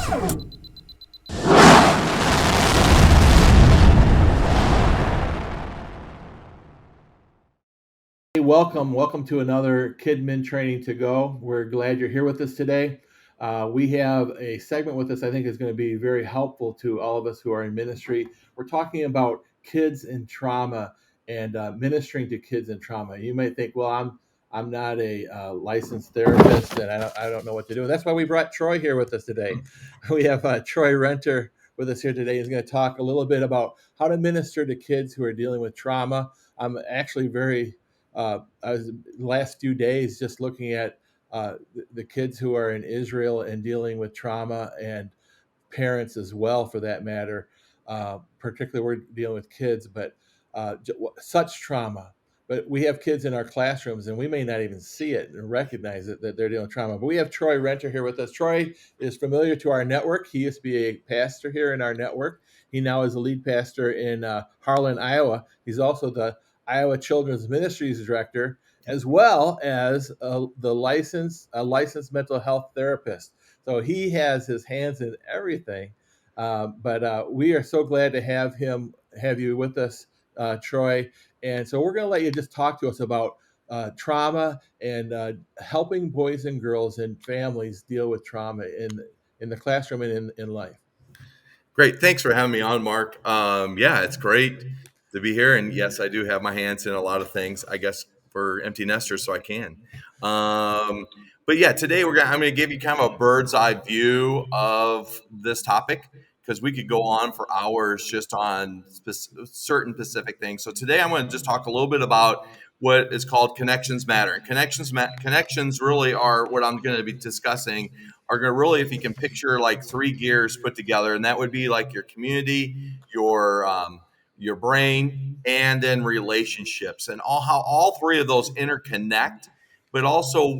Hey, welcome to another Kidmin Training to Go. We're glad you're here with us today. We have a segment with us I think is going to be very helpful to all of us who are in ministry. We're talking about kids in trauma and ministering to kids in trauma. You might think, well, I'm not a licensed therapist and I don't know what to do. And that's why we brought Troy here with us today. We have Troy Renter with us here today. He's going to talk a little bit about how to minister to kids who are dealing with trauma. I'm actually I was the last few days just looking at the kids who are in Israel and dealing with trauma, and parents as well, for that matter. Particularly, we're dealing with kids, but such trauma. But we have kids in our classrooms, and we may not even see it and recognize it that they're dealing with trauma. But we have Troy Renter here with us. Troy is familiar to our network. He used to be a pastor here in our network. He now is a lead pastor in Harlan, Iowa. He's also the Iowa Children's Ministries director, as well as a licensed mental health therapist. So he has his hands in everything. But we are so glad to have you with us, Troy. And so we're going to let you just talk to us about trauma and helping boys and girls and families deal with trauma in the classroom and in life. Great. Thanks for having me on, Mark. Yeah, it's great to be here. And yes, I do have my hands in a lot of things, I guess, for empty nesters, so I can. But yeah, today I'm gonna give you kind of a bird's eye view of this topic because we could go on for hours just on certain specific things. So today I'm going to just talk a little bit about what is called connections matter. And connections really are what I'm going to be discussing are going to really, if you can picture like three gears put together, and that would be like your community, your brain, and then relationships, and how all three of those interconnect. But also,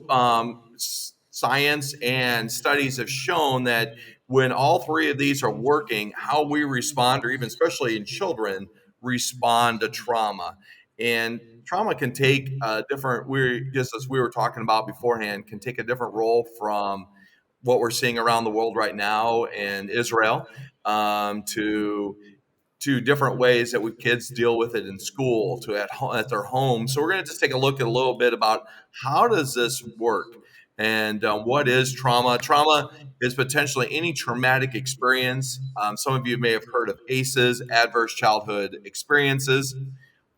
science and studies have shown that when all three of these are working, how we respond, or even especially in children, respond to trauma. And trauma can take a different, just as we were talking about beforehand, can take a different role from what we're seeing around the world right now in Israel, to different ways that kids deal with it in school, to at their home. So we're going to just take a look at a little bit about how does this work, and what is trauma. Trauma is potentially any traumatic experience. Some of you may have heard of ACEs, adverse childhood experiences,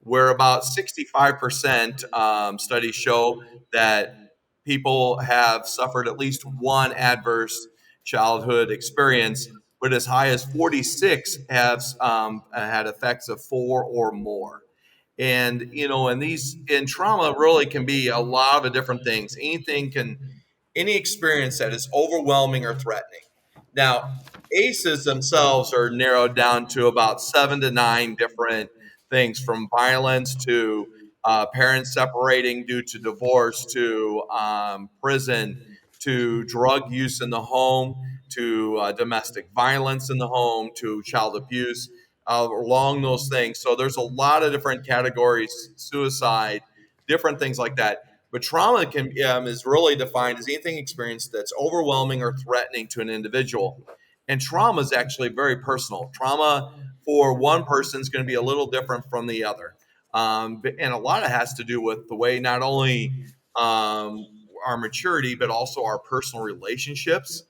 where about 65% studies show that people have suffered at least one adverse childhood experience, but as high as 46 have had effects of four or more. And and these in trauma really can be a lot of different things. Any experience that is overwhelming or threatening. Now, ACEs themselves are narrowed down to about 7 to 9 different things, from violence to parents separating due to divorce, to prison, to drug use in the home, to domestic violence in the home, to child abuse, along those things. So there's a lot of different categories: suicide, different things like that. But trauma is really defined as anything experienced that's overwhelming or threatening to an individual. And trauma is actually very personal. Trauma for one person is going to be a little different from the other. And a lot of it has to do with the way not only our maturity, but also our personal relationships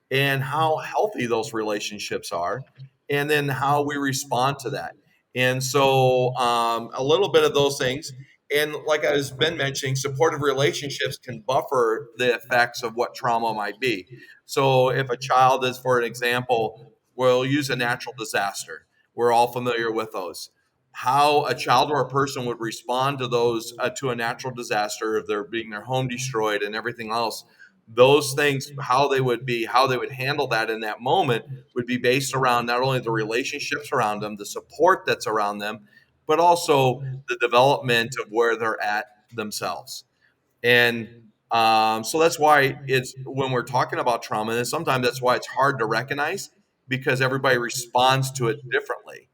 and how healthy those relationships are, and then how we respond to that. And so, a little bit of those things. And like I was been mentioning, supportive relationships can buffer the effects of what trauma might be. So, if a child is, for an example, we'll use a natural disaster. We're all familiar with those. How a child or a person would respond to those, to a natural disaster, if they're being their home destroyed and everything else, those things, how they would handle that in that moment would be based around not only the relationships around them, the support that's around them, but also the development of where they're at themselves. And so that's why it's, when we're talking about trauma, and sometimes that's why it's hard to recognize, because everybody responds to it differently.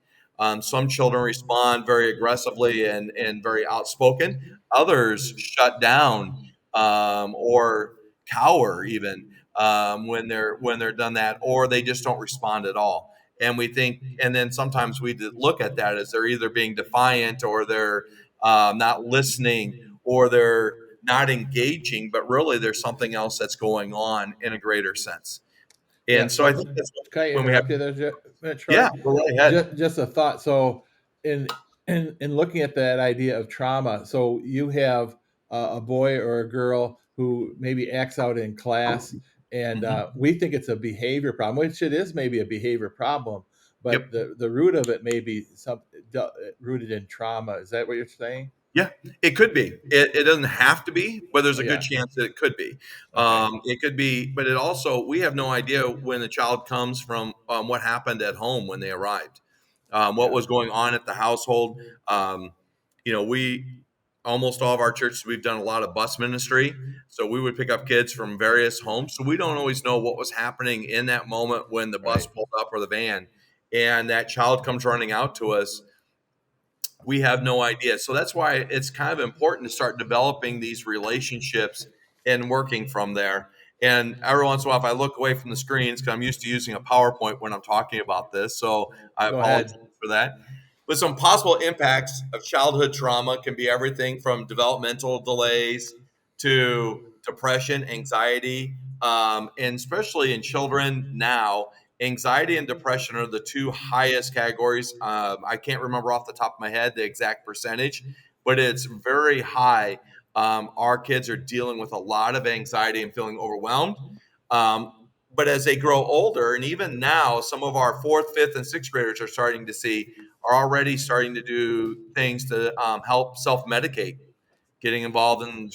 Some children respond very aggressively and very outspoken. Others shut down, or cower even. when they're done that, or they just don't respond at all. And we think, and then sometimes we look at that as they're either being defiant, or they're not listening, or they're not engaging, but really there's something else that's going on in a greater sense. Yeah. And so I So think that's can I when we have, interrupt you there, yeah, Troy? go right ahead. Just a thought. So in in looking at that idea of trauma, so you have a boy or a girl who maybe acts out in class, and Hmm. we think it's a behavior problem, which it is maybe a behavior problem, but Yep. the root of it may be rooted in trauma. Is that what you're saying? Yeah, it could be. It doesn't have to be, but there's Oh, a good yeah. chance that it could be. Okay. It could be, but it also, we have no idea when the child comes from, what happened at home when they arrived, what Yeah. was going on at the household. Um, we, almost all of our churches, we've done a lot of bus ministry. So we would pick up kids from various homes. So we don't always know what was happening in that moment when the bus Right. pulled up, or the van, and that child comes running out to us. We have no idea. So that's why it's kind of important to start developing these relationships and working from there. And every once in a while, if I look away from the screens, because I'm used to using a PowerPoint when I'm talking about this, so I Go apologize ahead. for that. But some possible impacts of childhood trauma can be everything from developmental delays to depression, anxiety, and especially in children now, anxiety and depression are the two highest categories. I can't remember off the top of my head the exact percentage, but it's very high. Our kids are dealing with a lot of anxiety and feeling overwhelmed. Um, but as they grow older, and even now, some of our fourth, fifth, and sixth graders are already starting to do things to help self medicate, getting involved in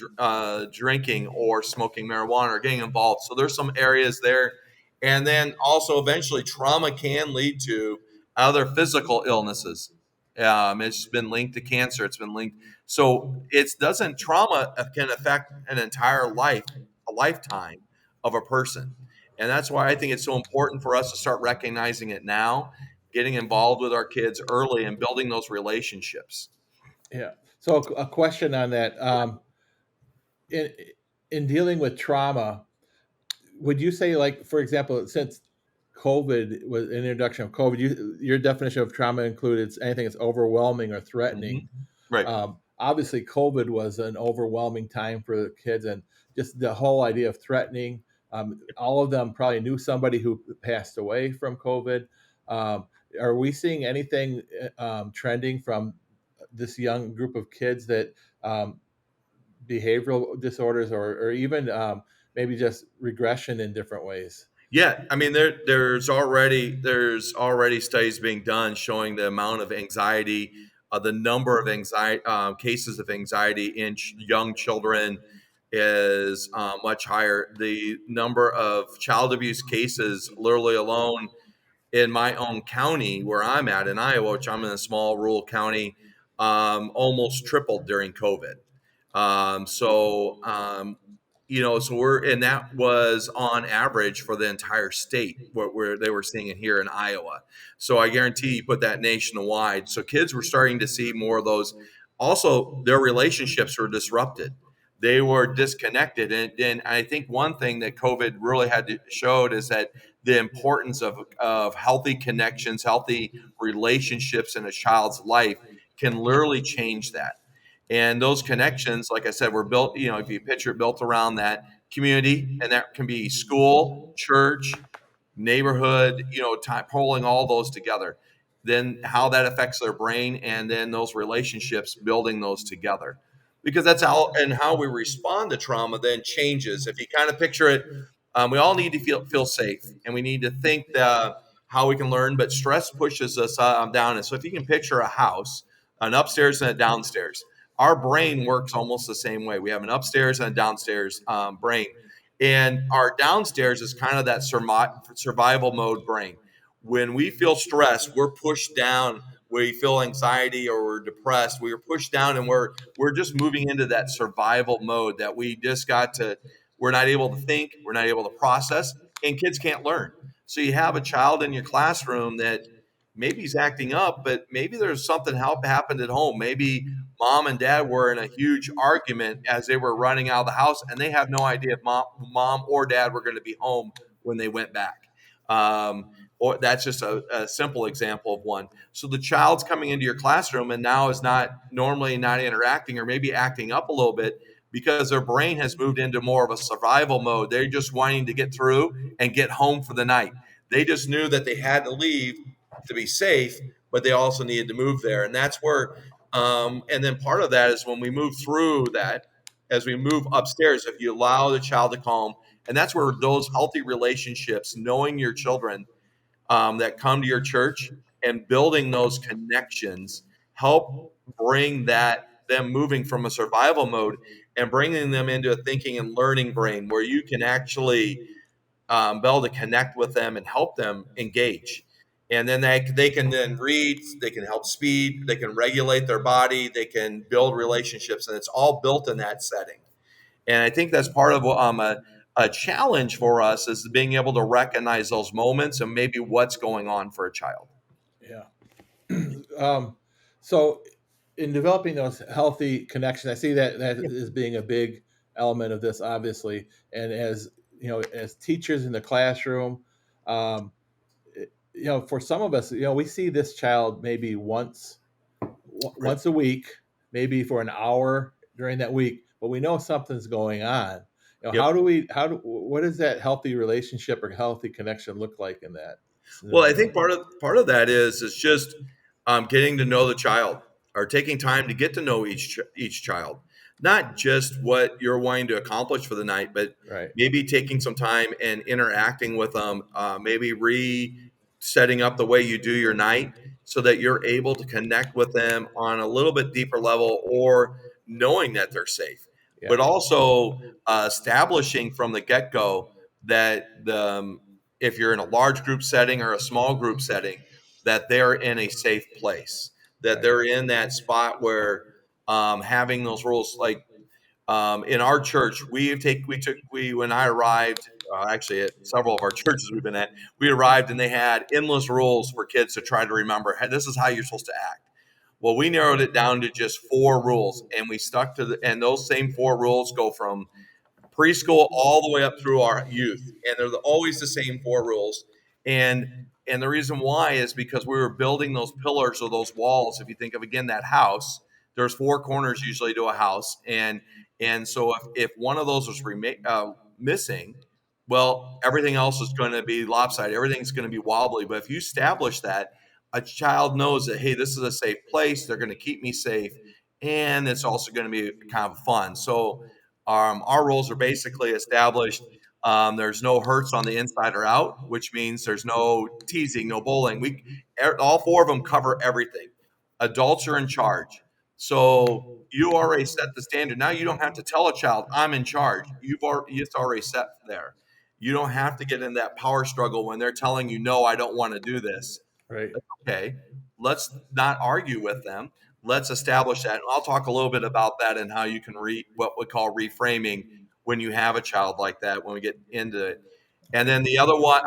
drinking or smoking marijuana, or getting involved. So there's some areas there. And then also, eventually, trauma can lead to other physical illnesses. It's been linked to cancer. It's been linked. So it doesn't, trauma can affect an entire life, a lifetime of a person. And that's why I think it's so important for us to start recognizing it now, getting involved with our kids early, and building those relationships. Yeah. So a question on that. In in dealing with trauma, would you say, like, for example, since COVID was an introduction of COVID, your definition of trauma included anything that's overwhelming or threatening. Hmm. Right. Obviously, COVID was an overwhelming time for the kids, and just the whole idea of threatening. All of them probably knew somebody who passed away from COVID. Um, are we seeing anything trending from this young group of kids that um, behavioral disorders, or even maybe just regression in different ways? Yeah, I mean, there's already studies being done showing the amount of anxiety, the number of anxiety cases of anxiety in young children is much higher. The number of child abuse cases, literally alone in my own county where I'm at in Iowa, which I'm in a small rural county, almost tripled during COVID. So we're, and that was on average for the entire state, where they were seeing it here in Iowa. So I guarantee you put that nationwide. So kids were starting to see more of those. Also, their relationships were disrupted. They were disconnected. And I think one thing that COVID really showed is that the importance of healthy connections, healthy relationships in a child's life can literally change that. And those connections, like I said, were built, if you picture it, built around that community, and that can be school, church, neighborhood, pulling all those together. Then how that affects their brain, and then those relationships, building those together. Because that's how we respond to trauma then changes. If you kind of picture it, we all need to feel safe, and we need to think how we can learn, but stress pushes us down. And so if you can picture a house, an upstairs and a downstairs, our brain works almost the same way. We have an upstairs and a downstairs brain. And our downstairs is kind of that survival mode brain. When we feel stress, we're pushed down. We feel anxiety or we're depressed. We are pushed down, and we're just moving into that survival mode that we just got to. We're not able to think. We're not able to process, and kids can't learn. So you have a child in your classroom that maybe he's acting up, but maybe there's something happened at home. Maybe mom and dad were in a huge argument as they were running out of the house, and they have no idea if mom or dad were going to be home when they went back. Um, or that's just a simple example of one. So the child's coming into your classroom and now is not normally not interacting or maybe acting up a little bit because their brain has moved into more of a survival mode. They're just wanting to get through and get home for the night. They just knew that they had to leave to be safe, but they also needed to move there. And that's where, and then part of that is when we move through that, as we move upstairs, if you allow the child to calm, and that's where those healthy relationships, knowing your children that come to your church and building those connections help bring that them moving from a survival mode and bringing them into a thinking and learning brain where you can actually be able to connect with them and help them engage. And then they can then read, they can help speed, they can regulate their body, they can build relationships, and it's all built in that setting. And I think that's part of a challenge for us is being able to recognize those moments and maybe what's going on for a child. Yeah. um, so in developing those healthy connections, I see that that Yeah. is being a big element of this, obviously. And as you know, as teachers in the classroom, um, you know, for some of us, you know, we see this child maybe Right. once a week, maybe for an hour during that week, but we know something's going on. You know, Yep. what does that healthy relationship or healthy connection look like in that Well, I think scenario? part of that is just getting to know the child or taking time to get to know each child, not just what you're wanting to accomplish for the night, but Right. maybe taking some time and interacting with them, maybe setting up the way you do your night so that you're able to connect with them on a little bit deeper level or knowing that they're safe, but Yeah. also establishing from the get go that if you're in a large group setting or a small group setting, that they're in a safe place, that Right. they're in that spot where having those rules, like in our church, we when I arrived, actually at several of our churches we've been at, we arrived and they had endless rules for kids to try to remember. Hey, this is how you're supposed to act. Well, we narrowed it down to just four rules, and we stuck to and those same four rules go from preschool all the way up through our youth, and they're always the same four rules. And the reason why is because we were building those pillars or those walls. If you think of again that house, there's four corners usually to a house, and so if one of those was missing, well, everything else is going to be lopsided. Everything's going to be wobbly. But if you establish that, a child knows that hey, this is a safe place. They're going to keep me safe, and it's also going to be kind of fun. So our rules are basically established. There's no hurts on the inside or out, which means there's no teasing, no bullying. All four of them cover everything. Adults are in charge, so you already set the standard. Now you don't have to tell a child I'm in charge. It's already set there. You don't have to get in that power struggle when they're telling you no, I don't want to do this. Right. Okay, let's not argue with them. Let's establish that. And I'll talk a little bit about that and how you can what we call reframing when you have a child like that when we get into it. And then the other one,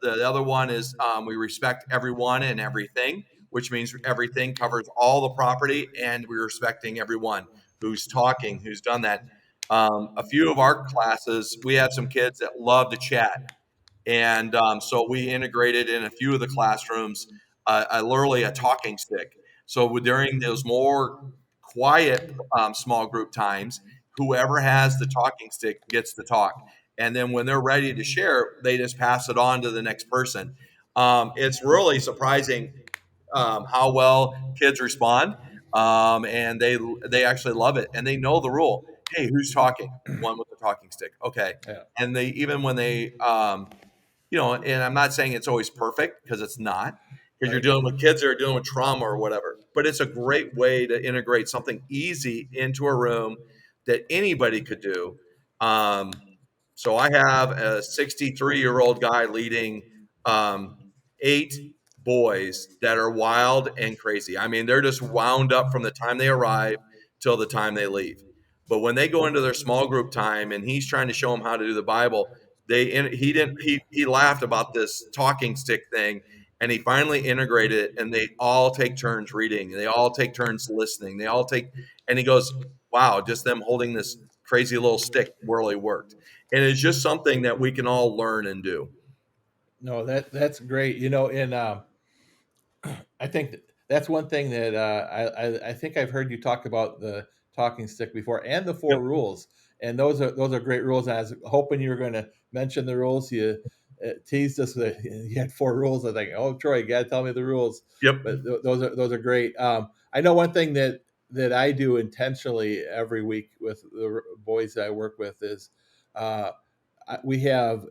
the other one is we respect everyone and everything, which means everything covers all the property, and we're respecting everyone who's talking, who's done that. A few of our classes, we had some kids that love to chat, and so we integrated in a few of the classrooms literally a talking stick. So during those more quiet small group times, whoever has the talking stick gets to talk. And then when they're ready to share, they just pass it on to the next person. It's really surprising how well kids respond, and they actually love it, and they know the rule. Hey, who's talking? One with the talking stick. Okay, Yeah. and they even when they and I'm not saying it's always perfect because it's not, because you're Right. dealing with kids that are dealing with trauma or whatever. But it's a great way to integrate something easy into a room that anybody could do. Um, so I have a 63-year-old guy leading um, 8 boys that are wild and crazy. I mean, they're just wound up from the time they arrive till the time they leave. But when they go into their small group time and he's trying to show them how to do the Bible, he laughed about this talking stick thing, And he finally integrated it, and they all take turns reading, they all take turns listening, they all take, and he goes, wow, just them holding this crazy little stick really worked. And it's just something that we can all learn and do. No, that's great. You know, and I think that's one thing that I think I've heard you talk about the talking stick before, and the Yep. four rules, and those are great rules. And I was hoping you were going to mention the rules. You teased us that you had four rules. I think, oh, Troy, you got to tell me the rules. Yep. But those are great. I know one thing that I do intentionally every week with the boys that I work with is uh, we have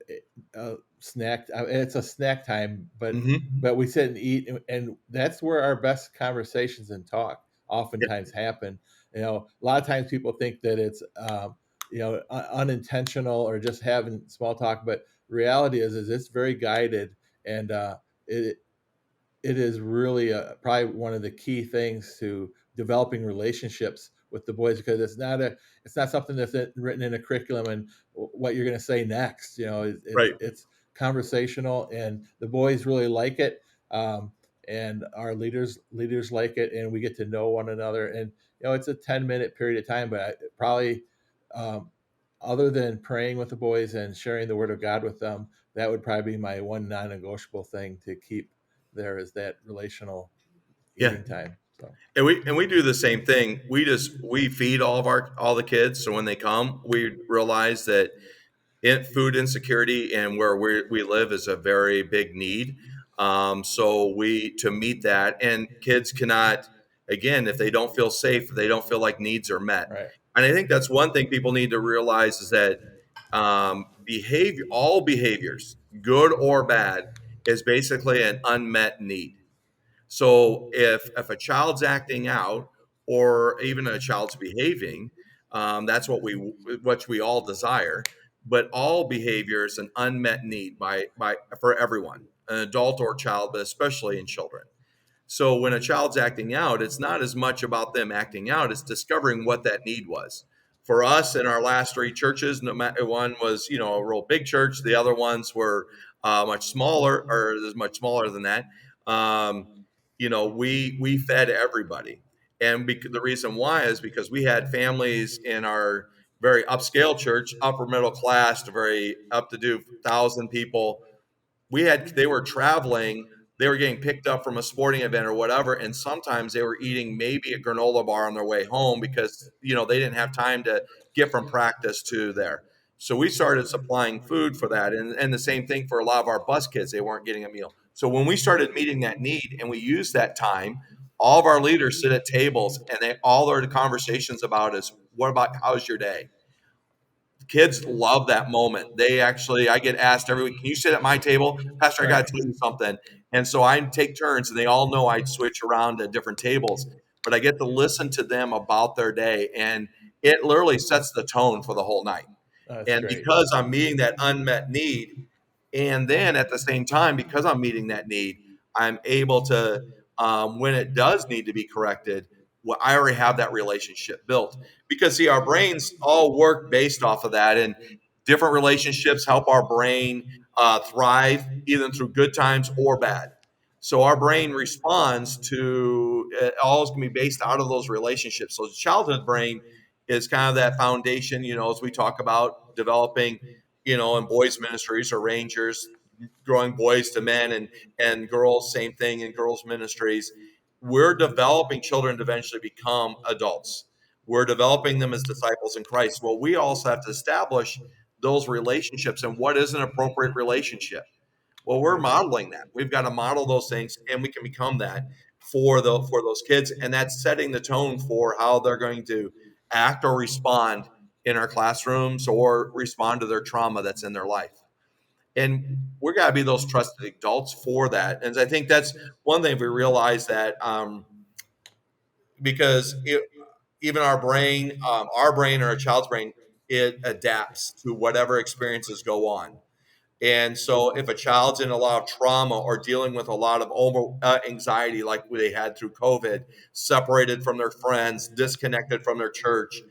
snack. It's a snack time, Hmm. but we sit and eat, and that's where our best conversations and talk Yeah. oftentimes happen. You know, a lot of times people think that it's unintentional or just having small talk, but reality is it's very guided, and it it is really probably one of the key things to developing relationships with the boys, because it's not something that's written in a curriculum and what you're going to say next. You know, Right. it's conversational, and the boys really like it, um, and our leaders like it, and we get to know one another. And you know, it's a 10-minute period of time, but probably um, other than praying with the boys and sharing the word of God with them, that would probably be my one non-negotiable thing to keep there, is that relational Yeah. eating time. So And we do the same thing. We feed all the kids, so when they come, we realize that food insecurity and where we live is a very big need. So we to meet that, and kids cannot, again, if they don't feel safe, they don't feel like needs are met. right, And I think that's one thing people need to realize is that all behaviors, good or bad, is basically an unmet need. So if a child's acting out, or even a child's behaving, that's what we all desire. But all behavior is an unmet need by for everyone, an adult or child, but especially in children. So when a child's acting out, it's not as much about them acting out; it's discovering what that need was. For us in our last three churches, no matter, one was a real big church, the other ones were much smaller, or is much smaller than that. Um, we fed everybody, and the reason why is because we had families in our very upscale church, upper middle class to very up to do 1,000 people. They were traveling, they were getting picked up from a sporting event or whatever, and sometimes they were eating maybe a granola bar on their way home because they didn't have time to get from practice to there. So we started supplying food for that, and the same thing for a lot of our bus kids. They weren't getting a meal. So when we started meeting that need and we used that time, all of our leaders sit at tables, and all their conversations about is, what about, how's your day? Kids love that moment. I get asked every week, can you sit at my table? Pastor, I right. got to tell you something. And so I take turns, and they all know I'd switch around to different tables, but I get to listen to them about their day. And it literally sets the tone for the whole night. That's And great. because I'm meeting that unmet need, and then at the same time, because I'm meeting that need, I'm able to, when it does need to be corrected, well, I already have that relationship built. Because, see, our brains all work based off of that, and different relationships help our brain thrive, either through good times or bad. So our brain responds to all is going to be based out of those relationships. So the childhood brain is kind of that foundation, as we talk about developing, in boys ministries or rangers, growing boys to men, and girls, same thing in girls ministries. We're developing children to eventually become adults. We're developing them as disciples in Christ. Well, we also have to establish those relationships, and what is an appropriate relationship. Well, we're modeling that. We've got to model those things, and we can become that for those kids, and that's setting the tone for how they're going to act or respond in our classrooms, or respond to their trauma that's in their life. And we're got to be those trusted adults for that. And I think that's one thing we realize, that because even our brain or a child's brain, it adapts to whatever experiences go on. And so, if a child's in a lot of trauma or dealing with a lot of anxiety, like they had through COVID, separated from their friends, disconnected from their church,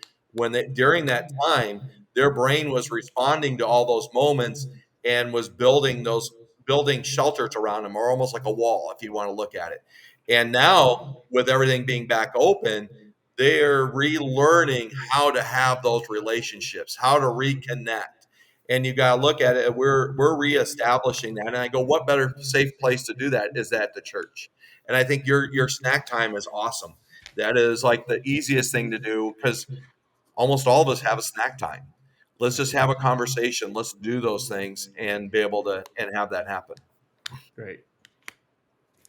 during that time, their brain was responding to all those moments and was building those. building shelters around them, or almost like a wall, if you want to look at it. And now, with everything being back open, they're relearning how to have those relationships, how to reconnect. And you got to look at it. We're reestablishing that. And I go, what better safe place to do that is at the church? And I think your snack time is awesome. That is like the easiest thing to do because almost all of us have a snack time. Let's just have a conversation. Let's do those things and be able to and have that happen. Great,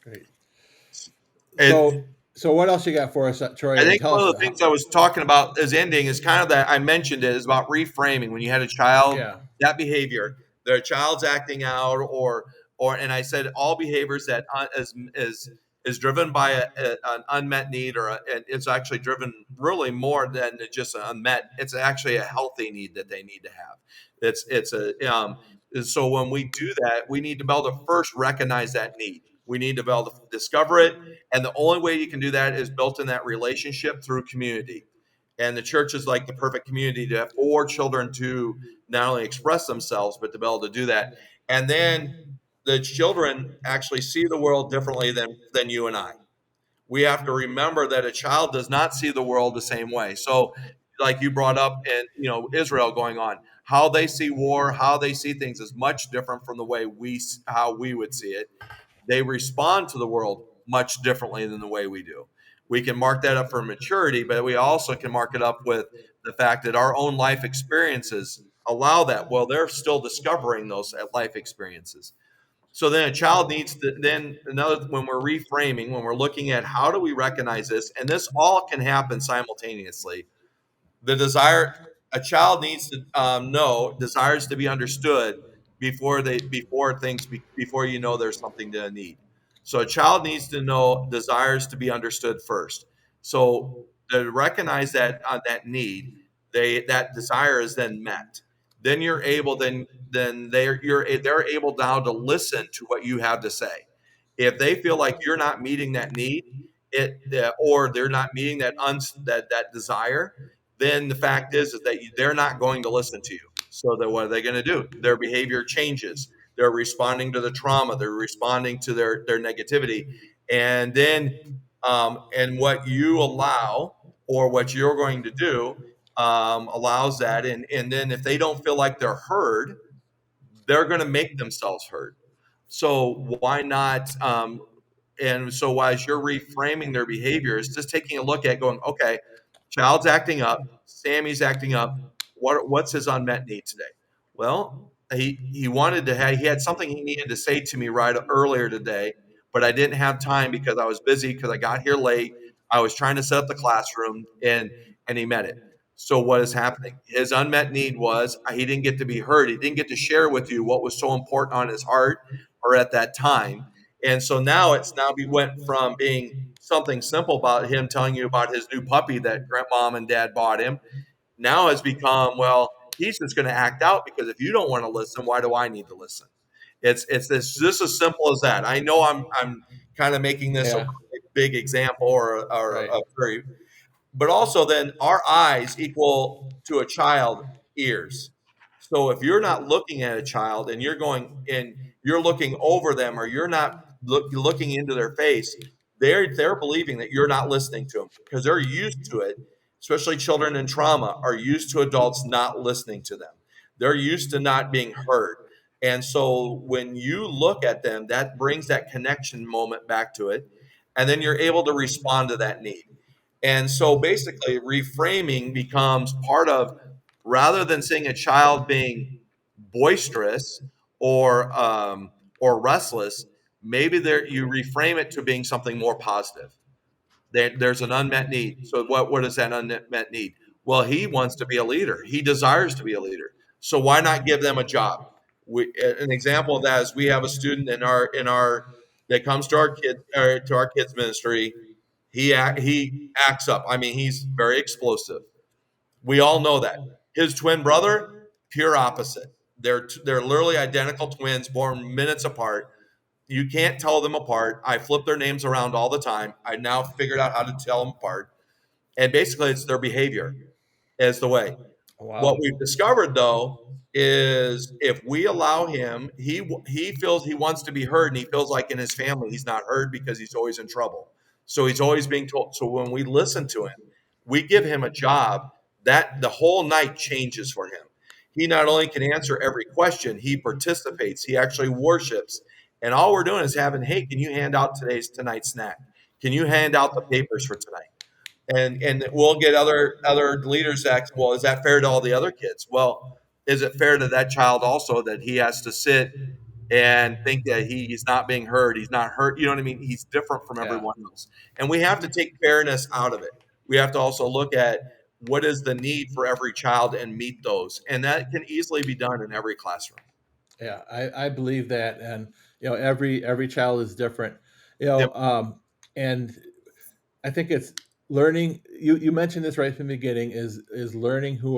great. It, So what else you got for us, I Troy? think Tell one us. of the things I was talking about as ending is kind of that I mentioned it is about reframing. When you had a child, Yeah, that behavior, their child's acting out, and I said all behaviors that is driven by an unmet need, and it's actually driven really more than just an unmet. It's actually a healthy need that they need to have. It's a so when we do that, we need to be able to first recognize that need. We need to be able to discover it, and the only way you can do that is built in that relationship through community. And the church is like the perfect community to for children to not only express themselves, but to be able to do that. And then the children actually see the world differently than you and I. We have to remember that a child does not see the world the same way. So, like you brought up, in Israel going on, how they see war, how they see things is much different from the way how we would see it. They respond to the world much differently than the way we do. We can mark that up for maturity, but we also can mark it up with the fact that our own life experiences allow that. Well, they're still discovering those life experiences. So then a child needs to then another when we're reframing, when we're looking at how do we recognize this, and this all can happen simultaneously. The desire a child needs to know desires to be understood before you know there's something to need. So a child needs to know desires to be understood first. So to recognize that need, that desire is then met. Then you're able then they're able now to listen to what you have to say. If they feel like you're not meeting that need, or they're not meeting that desire, then the fact is that they're not going to listen to you. So then what are they going to do? Their behavior changes. They're responding to the trauma. They're responding to their negativity, and then and what you allow or what you're going to do allows that. And then if they don't feel like they're heard, they're going to make themselves heard. So why not? And so as you're reframing their behaviors, just taking a look at going, okay, child's acting up, Sammy's acting up. What's his unmet need today? Well, he had something he needed to say to me right earlier today, but I didn't have time because I was busy because I got here late. I was trying to set up the classroom and he met it. So what is happening? His unmet need was he didn't get to be heard. He didn't get to share with you what was so important on his heart or at that time. And so now we went from being something simple about him telling you about his new puppy that grandmom and dad bought him. Now has become, well, he's just going to act out because if you don't want to listen, why do I need to listen? It's this just as simple as that. I know I'm kind of making this a yeah, big example or right. a very, but also then our eyes equal to a child ears. So if you're not looking at a child and you're going and you're looking over them or you're not looking into their face, they're believing that you're not listening to them because they're used to it. Especially children in trauma are used to adults not listening to them. They're used to not being heard. And so when you look at them, that brings that connection moment back to it. And then you're able to respond to that need. And so basically, reframing becomes part of rather than seeing a child being boisterous or restless, maybe there you reframe it to being something more positive. There's an unmet need. So what is that unmet need? Well, he wants to be a leader. He desires to be a leader. So why not give them a job? An example of that is we have a student in our that comes to our kids ministry. He acts up. I mean, he's very explosive. We all know that. His twin brother, pure opposite. They're literally identical twins, born minutes apart. You can't tell them apart. I flip their names around all the time. I now figured out how to tell them apart. And basically, it's their behavior is the way. What Wow. we've discovered, though, is if we allow him, he feels he wants to be heard, and he feels like in his family he's not heard because he's always in trouble. So he's always being told. So when we listen to him, we give him a job that the whole night changes for him. He not only can answer every question, he participates. He actually worships, and all we're doing is having, hey, can you hand out tonight's snack? Can you hand out the papers for tonight? And we'll get other leaders that, well, is that fair to all the other kids? Well, is it fair to that child also that he has to sit and think that he's not being heard, he's not heard, you know what I mean, he's different from Yeah. everyone else? And we have to take fairness out of it. We have to also look at what is the need for every child and meet those, and that can easily be done in every classroom. Yeah, I believe that, and every child is different, Yep. and I think it's learning. You mentioned this right from the beginning is learning who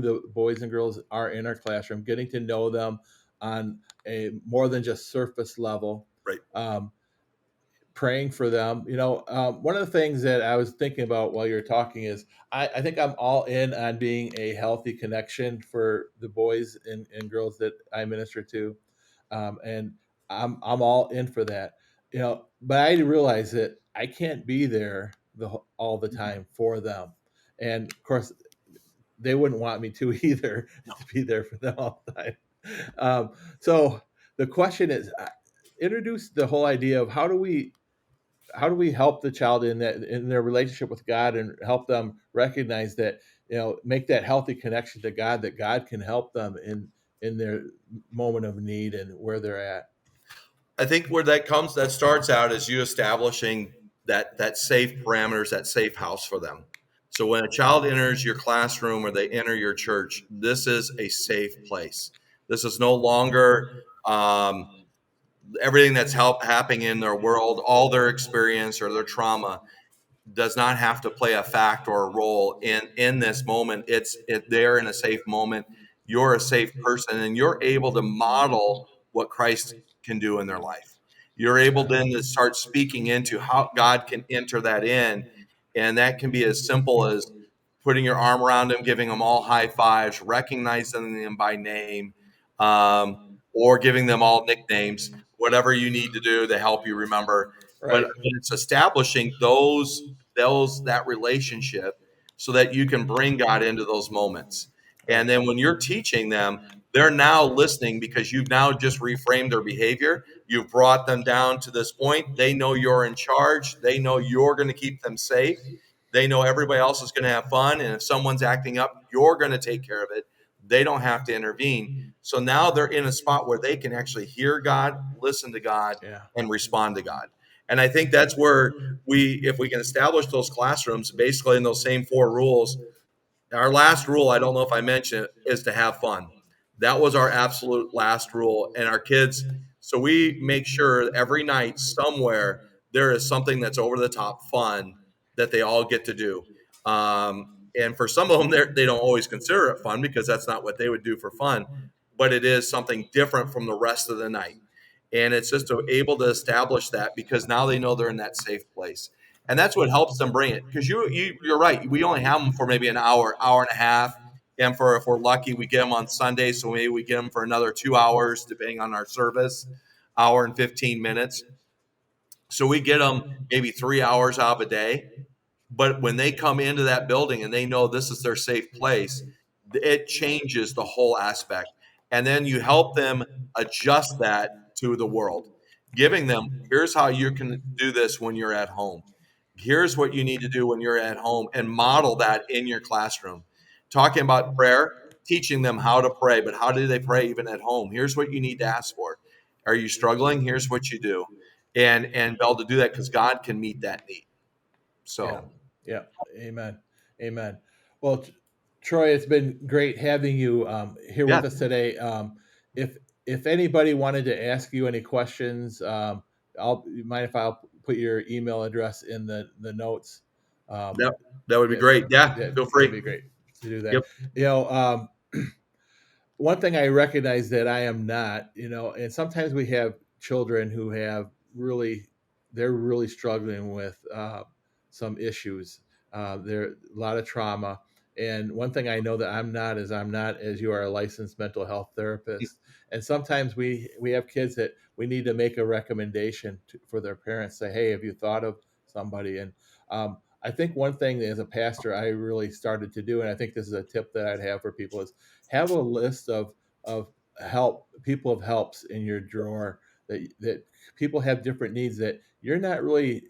the boys and girls are in our classroom, getting to know them on a more than just surface level. Right. Um, Praying for them. One of the things that I was thinking about while you're talking is I think I'm all in on being a healthy connection for the boys and girls that I minister to, and I'm all in for that. But I realize that I can't be there all the time for them, and of course they wouldn't want me to either to be there for them all the time. So the question is, introduce the whole idea of how do we help the child in that in their relationship with God and help them recognize that make that healthy connection to God, that God can help them in their moment of need and where they're at. I think where that starts out is you establishing that safe parameters, that safe house for them. So when a child enters your classroom or they enter your church, this is a safe place. This is no longer everything that's happening in their world, all their experience or their trauma does not have to play a fact or a role in this moment. They're in a safe moment. You're a safe person, and you're able to model what Christ can do in their life. You're able Yeah. then to start speaking into how God can enter that in, and that can be as simple as putting your arm around them, giving them all high fives, recognizing them by name, um, or giving them all nicknames, whatever you need to do to help you remember. But Right. it's establishing that relationship so that you can bring God into those moments. And Right. then when you're teaching them, they're now listening because you've now just reframed their behavior. You've brought them down to this point. They know you're in charge. They know you're going to keep them safe. They know everybody else is going to have fun. And if someone's acting up, you're going to take care of it. They don't have to intervene. So now they're in a spot where they can actually hear God, listen to God, Yeah. and respond to God. And I think that's where if we can establish those classrooms basically in those same four rules. Our last rule, I don't know if I mentioned it, is to have fun. That was our absolute last rule. And our kids, so we make sure every night somewhere there is something that's over the top fun that they all get to do. And for some of them, they don't always consider it fun because that's not what they would do for fun, but it is something different from the rest of the night. And it's just able to establish that because now they know they're in that safe place, and that's what helps them bring it. Because you're right, we only have them for maybe an hour and a half, and for if we're lucky, we get them on Sunday, so maybe we get them for another 2 hours, depending on our service, hour and 15 minutes. So we get them maybe 3 hours out of a day, but when they come into that building and they know this is their safe place, it changes the whole aspect. And then you help them adjust that to the world, giving them, here's how you can do this when you're at home. Here's what you need to do when you're at home, and model that in your classroom. Talking about prayer, teaching them how to pray, but how do they pray even at home? Here's what you need to ask for. Are you struggling? Here's what you do. And be able to do that because God can meet that need. Yeah. So Yeah. Amen. Amen. Well, Troy, it's been great having you here yeah, with us today. If anybody wanted to ask you any questions, you mind if I'll put your email address in the notes? Um, that that would be yeah, great. Yeah, feel that'd free. be great to do that. Yep. You know, one thing I recognize that I am not, and sometimes we have children who have they're really struggling with some issues. There a lot of trauma, And one thing I know that I'm not is I'm not, as you are, a licensed mental health therapist. And sometimes we have kids that we need to make a recommendation for their parents. Say, hey, have you thought of somebody? And I think one thing as a pastor I really started to do, and I think this is a tip that I'd have for people, is have a list of help people of helps in your drawer that people have different needs that you're not really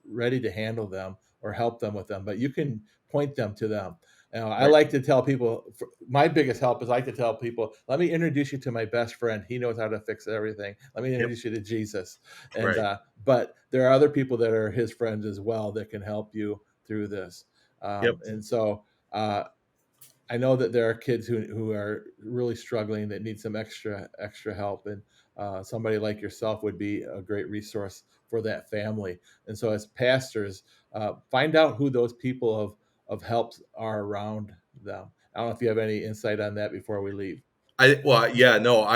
ready to handle them or help them with them, but you can point them to them. I Right. like to tell people, my biggest help is I like to tell people, let me introduce you to my best friend. He knows how to fix everything. Let me Yep. introduce you to Jesus. And Right. but there are other people that are his friends as well that can help you through this. Yep. And so uh, I know that there are kids who are really struggling that need some extra help, and somebody like yourself would be a great resource for that family. And so, as pastors, find out who those people of helps are around them. I don't know if you have any insight on that before we leave. Well, yeah, no,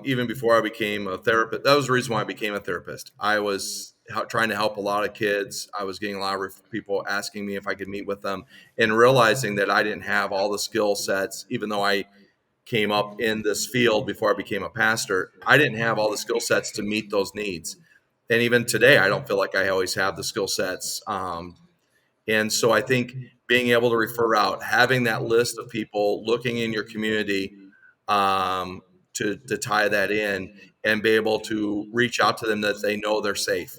even before I became a therapist, that was the reason why I became a therapist. I was trying to help a lot of kids. I was getting a lot of people asking me if I could meet with them, and realizing that I didn't have all the skill sets, even though I came up in this field before I became a pastor. I didn't have all the skill sets to meet those needs. And even today, I don't feel like I always have the skill sets. And so I think being able to refer out, having that list of people looking in your community, to tie that in and be able to reach out to them that they know they're safe,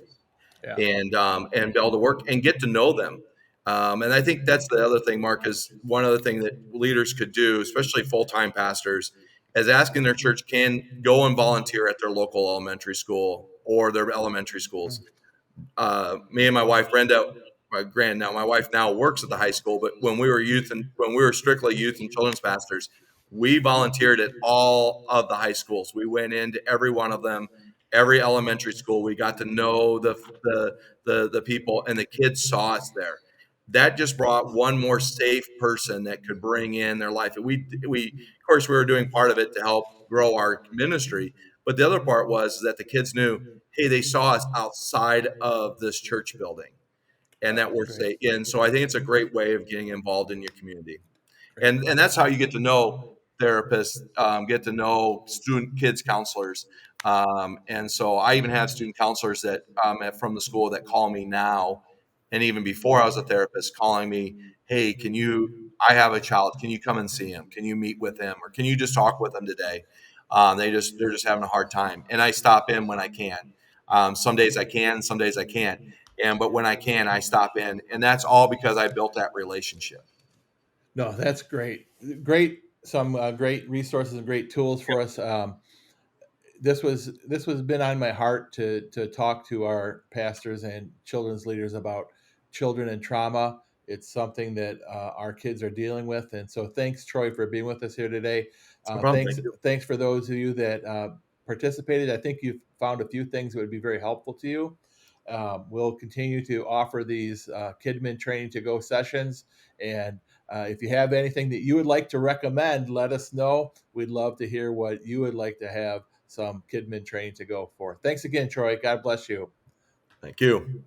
Yeah. and be able to work and get to know them. And I think that's the other thing, Mark, is one other thing that leaders could do, especially full-time pastors, is asking their church can go and volunteer at their local elementary school or their elementary schools. Me and my wife Brenda, my wife now works at the high school, but when we were strictly youth and children's pastors, we volunteered at all of the high schools. We went into every one of them, every elementary school. We got to know the people, and the kids saw us there. That just brought one more safe person that could bring in their life. And we of course we were doing part of it to help grow our ministry, but the other part was that the kids knew, hey, they saw us outside of this church building, and that Oh, we're great, safe. And so I think it's a great way of getting involved in your community, great. and that's how you get to know therapists, get to know student kids counselors. And so I even have student counselors that from the school that call me now, and even before I was a therapist, calling me, hey, can you? I have a child. Can you come and see him? Can you meet with him, or can you just talk with them today? They're just having a hard time, and I stop in when I can. Some days I can, some days I can't. And but when I can, I stop in, and that's all because I built that relationship. No, that's great. Great, some great resources and great tools for us. This was been on my heart to talk to our pastors and children's leaders about children and trauma. It's something that our kids are dealing with, and so thanks, Troy, for being with us here today. No problem. Thanks, Thank you. thanks for those of you that participated. I think you've found a few things that would be very helpful to you. We'll continue to offer these Kidmin Training to Go sessions, and if you have anything that you would like to recommend, let us know. We'd love to hear what you would like to have some Kidmin training to go for. Thanks again, Troy. God bless you. Thank you.